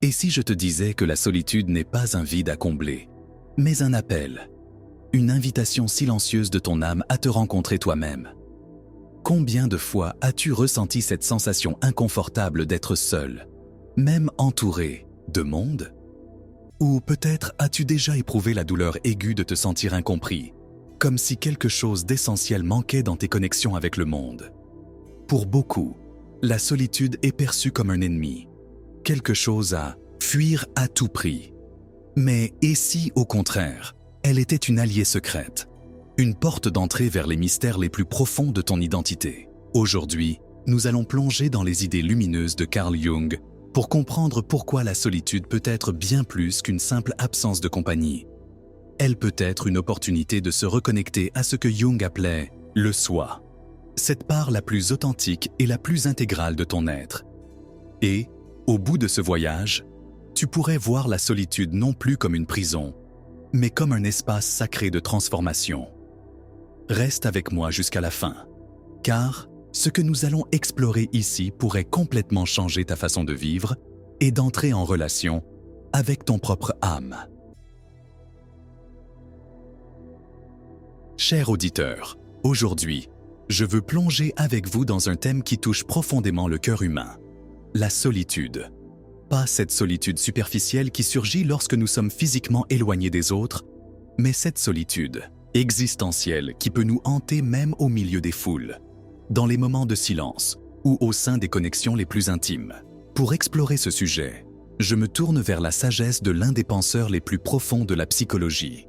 Et si je te disais que la solitude n'est pas un vide à combler, mais un appel, une invitation silencieuse de ton âme à te rencontrer toi-même? Combien de fois as-tu ressenti cette sensation inconfortable d'être seul, même entouré de monde? Ou peut-être as-tu déjà éprouvé la douleur aiguë de te sentir incompris, comme si quelque chose d'essentiel manquait dans tes connexions avec le monde? Pour beaucoup, la solitude est perçue comme un ennemi, quelque chose à fuir à tout prix. Mais et si, au contraire, elle était une alliée secrète, une porte d'entrée vers les mystères les plus profonds de ton identité? Aujourd'hui, nous allons plonger dans les idées lumineuses de Carl Jung pour comprendre pourquoi la solitude peut être bien plus qu'une simple absence de compagnie. Elle peut être une opportunité de se reconnecter à ce que Jung appelait le soi, cette part la plus authentique et la plus intégrale de ton être. Et, au bout de ce voyage, tu pourrais voir la solitude non plus comme une prison, mais comme un espace sacré de transformation. Reste avec moi jusqu'à la fin, car ce que nous allons explorer ici pourrait complètement changer ta façon de vivre et d'entrer en relation avec ton propre âme. Chers auditeurs, aujourd'hui, je veux plonger avec vous dans un thème qui touche profondément le cœur humain, la solitude. Pas cette solitude superficielle qui surgit lorsque nous sommes physiquement éloignés des autres, mais cette solitude existentielle qui peut nous hanter même au milieu des foules, dans les moments de silence ou au sein des connexions les plus intimes. Pour explorer ce sujet, je me tourne vers la sagesse de l'un des penseurs les plus profonds de la psychologie.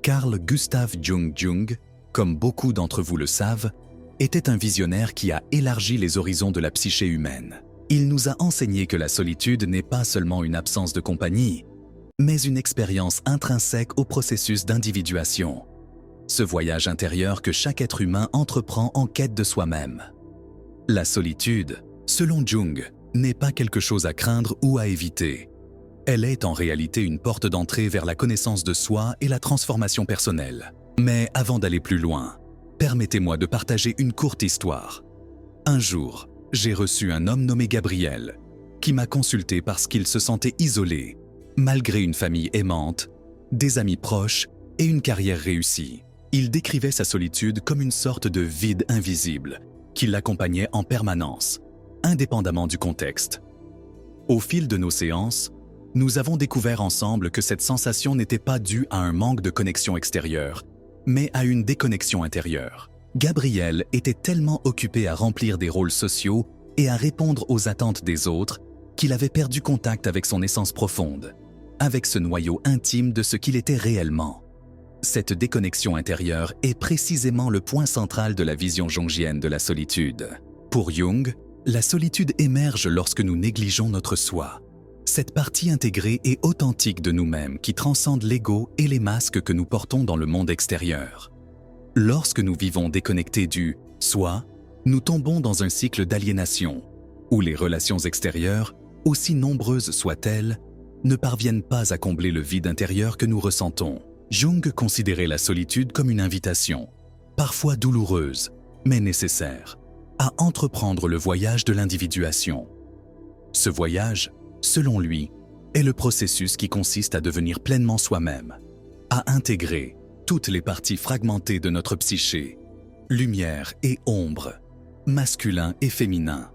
Carl Gustav Jung, comme beaucoup d'entre vous le savent, était un visionnaire qui a élargi les horizons de la psyché humaine. Il nous a enseigné que la solitude n'est pas seulement une absence de compagnie, mais une expérience intrinsèque au processus d'individuation. Ce voyage intérieur que chaque être humain entreprend en quête de soi-même. La solitude, selon Jung, n'est pas quelque chose à craindre ou à éviter. Elle est en réalité une porte d'entrée vers la connaissance de soi et la transformation personnelle. Mais avant d'aller plus loin, permettez-moi de partager une courte histoire. Un jour, j'ai reçu un homme nommé Gabriel, qui m'a consulté parce qu'il se sentait isolé, malgré une famille aimante, des amis proches et une carrière réussie. Il décrivait sa solitude comme une sorte de vide invisible qui l'accompagnait en permanence, indépendamment du contexte. Au fil de nos séances, nous avons découvert ensemble que cette sensation n'était pas due à un manque de connexion extérieure, mais à une déconnexion intérieure. Gabriel était tellement occupé à remplir des rôles sociaux et à répondre aux attentes des autres qu'il avait perdu contact avec son essence profonde, avec ce noyau intime de ce qu'il était réellement. Cette déconnexion intérieure est précisément le point central de la vision jungienne de la solitude. Pour Jung, la solitude émerge lorsque nous négligeons notre soi, cette partie intégrée et authentique de nous-mêmes qui transcende l'ego et les masques que nous portons dans le monde extérieur. Lorsque nous vivons déconnectés du « soi », nous tombons dans un cycle d'aliénation, où les relations extérieures, aussi nombreuses soient-elles, ne parviennent pas à combler le vide intérieur que nous ressentons. Jung considérait la solitude comme une invitation, parfois douloureuse, mais nécessaire, à entreprendre le voyage de l'individuation. Ce voyage, selon lui, est le processus qui consiste à devenir pleinement soi-même, à intégrer toutes les parties fragmentées de notre psyché, lumière et ombre, masculin et féminin,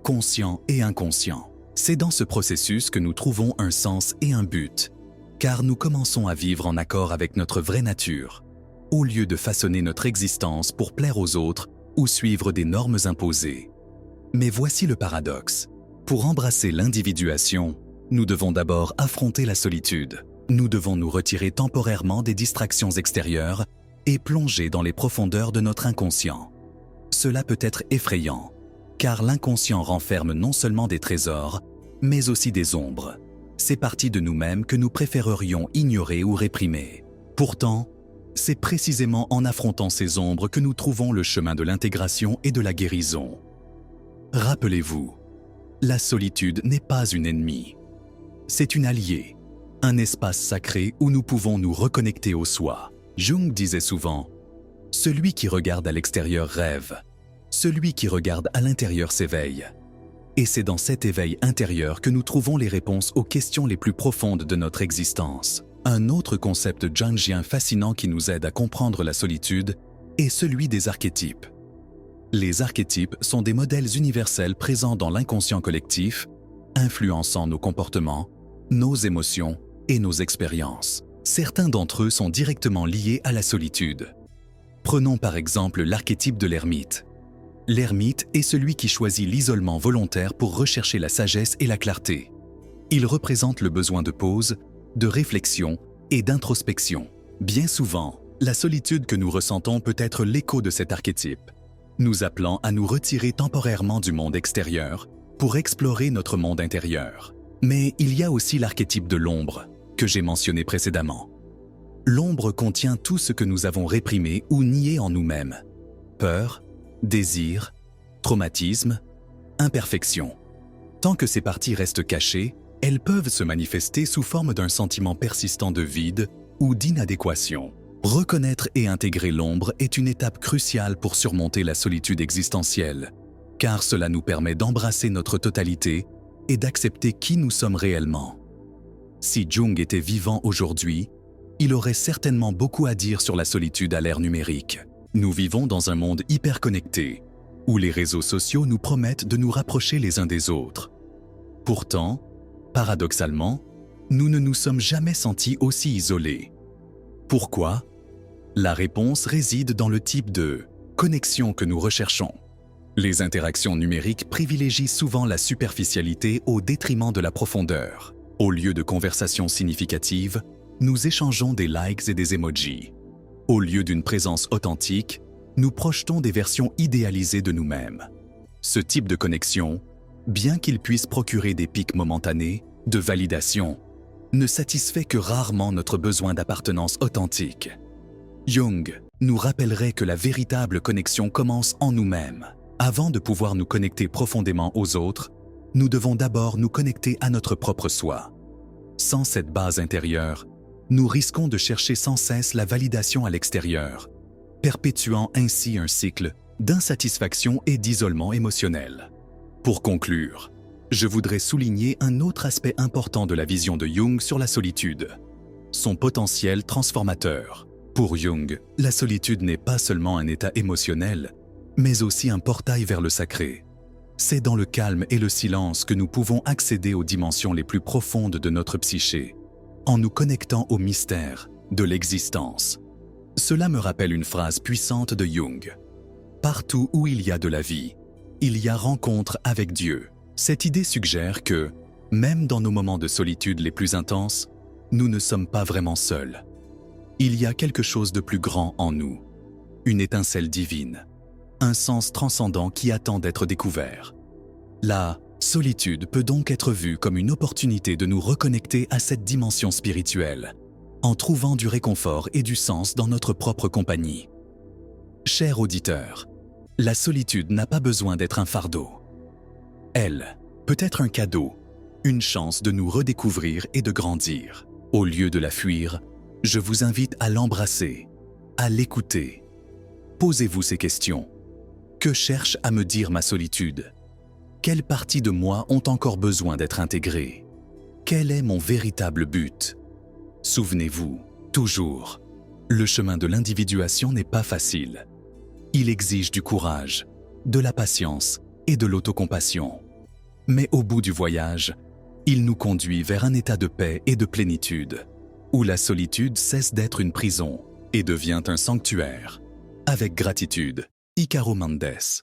conscient et inconscient. C'est dans ce processus que nous trouvons un sens et un but, car nous commençons à vivre en accord avec notre vraie nature, au lieu de façonner notre existence pour plaire aux autres ou suivre des normes imposées. Mais voici le paradoxe. Pour embrasser l'individuation, nous devons d'abord affronter la solitude. Nous devons nous retirer temporairement des distractions extérieures et plonger dans les profondeurs de notre inconscient. Cela peut être effrayant, car l'inconscient renferme non seulement des trésors, mais aussi des ombres, ces parties de nous-mêmes que nous préférerions ignorer ou réprimer. Pourtant, c'est précisément en affrontant ces ombres que nous trouvons le chemin de l'intégration et de la guérison. Rappelez-vous, la solitude n'est pas une ennemie. C'est une alliée, un espace sacré où nous pouvons nous reconnecter au soi. Jung disait souvent « Celui qui regarde à l'extérieur rêve, celui qui regarde à l'intérieur s'éveille ». Et c'est dans cet éveil intérieur que nous trouvons les réponses aux questions les plus profondes de notre existence. Un autre concept jungien fascinant qui nous aide à comprendre la solitude est celui des archétypes. Les archétypes sont des modèles universels présents dans l'inconscient collectif, influençant nos comportements, nos émotions et nos expériences. Certains d'entre eux sont directement liés à la solitude. Prenons par exemple l'archétype de l'ermite. L'ermite est celui qui choisit l'isolement volontaire pour rechercher la sagesse et la clarté. Il représente le besoin de pause, de réflexion et d'introspection. Bien souvent, la solitude que nous ressentons peut être l'écho de cet archétype, nous appelant à nous retirer temporairement du monde extérieur pour explorer notre monde intérieur. Mais il y a aussi l'archétype de l'ombre, que j'ai mentionné précédemment. L'ombre contient tout ce que nous avons réprimé ou nié en nous-mêmes. Peur, désir, traumatisme, imperfection. Tant que ces parties restent cachées, elles peuvent se manifester sous forme d'un sentiment persistant de vide ou d'inadéquation. Reconnaître et intégrer l'ombre est une étape cruciale pour surmonter la solitude existentielle, car cela nous permet d'embrasser notre totalité et d'accepter qui nous sommes réellement. Si Jung était vivant aujourd'hui, il aurait certainement beaucoup à dire sur la solitude à l'ère numérique. Nous vivons dans un monde hyper connecté, où les réseaux sociaux nous promettent de nous rapprocher les uns des autres. Pourtant, paradoxalement, nous ne nous sommes jamais sentis aussi isolés. Pourquoi ? La réponse réside dans le type de connexion que nous recherchons. Les interactions numériques privilégient souvent la superficialité au détriment de la profondeur. Au lieu de conversations significatives, nous échangeons des likes et des emojis. Au lieu d'une présence authentique, nous projetons des versions idéalisées de nous-mêmes. Ce type de connexion, bien qu'il puisse procurer des pics momentanés de validation, ne satisfait que rarement notre besoin d'appartenance authentique. Jung nous rappellerait que la véritable connexion commence en nous-mêmes. Avant de pouvoir nous connecter profondément aux autres, nous devons d'abord nous connecter à notre propre soi. Sans cette base intérieure, nous risquons de chercher sans cesse la validation à l'extérieur, perpétuant ainsi un cycle d'insatisfaction et d'isolement émotionnel. Pour conclure, je voudrais souligner un autre aspect important de la vision de Jung sur la solitude, son potentiel transformateur. Pour Jung, la solitude n'est pas seulement un état émotionnel, mais aussi un portail vers le sacré. C'est dans le calme et le silence que nous pouvons accéder aux dimensions les plus profondes de notre psyché, en nous connectant au mystère de l'existence. Cela me rappelle une phrase puissante de Jung. « Partout où il y a de la vie, il y a rencontre avec Dieu ». Cette idée suggère que, même dans nos moments de solitude les plus intenses, nous ne sommes pas vraiment seuls. Il y a quelque chose de plus grand en nous, une étincelle divine, un sens transcendant qui attend d'être découvert. La solitude peut donc être vue comme une opportunité de nous reconnecter à cette dimension spirituelle, en trouvant du réconfort et du sens dans notre propre compagnie. Cher auditeur, la solitude n'a pas besoin d'être un fardeau. Elle peut être un cadeau, une chance de nous redécouvrir et de grandir. Au lieu de la fuir, je vous invite à l'embrasser, à l'écouter. Posez-vous ces questions. Que cherche à me dire ma solitude ? Quelles parties de moi ont encore besoin d'être intégrées ? Quel est mon véritable but ? Souvenez-vous, toujours, le chemin de l'individuation n'est pas facile. Il exige du courage, de la patience et de l'autocompassion. Mais au bout du voyage, il nous conduit vers un état de paix et de plénitude, où la solitude cesse d'être une prison et devient un sanctuaire. Avec gratitude, Ícaro Mendes.